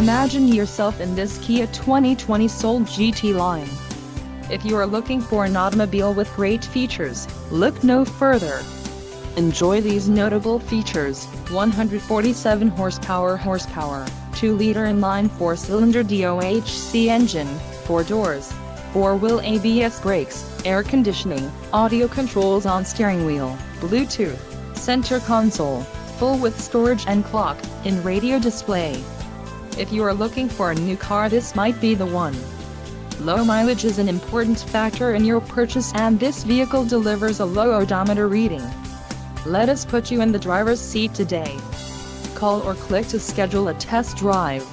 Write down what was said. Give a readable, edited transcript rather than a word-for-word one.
Imagine yourself in this Kia 2020 Soul GT line. If you are looking for an automobile with great features, look no further. Enjoy these notable features: 147 horsepower, 2-liter inline 4-cylinder DOHC engine, 4 doors, 4-wheel ABS brakes, air conditioning, audio controls on steering wheel, Bluetooth, center console, full with storage and clock-in radio display. If you are looking for a new car, this might be the one. Low mileage is an important factor in your purchase, and this vehicle delivers a low odometer reading. Let us put you in the driver's seat today. Call or click to schedule a test drive.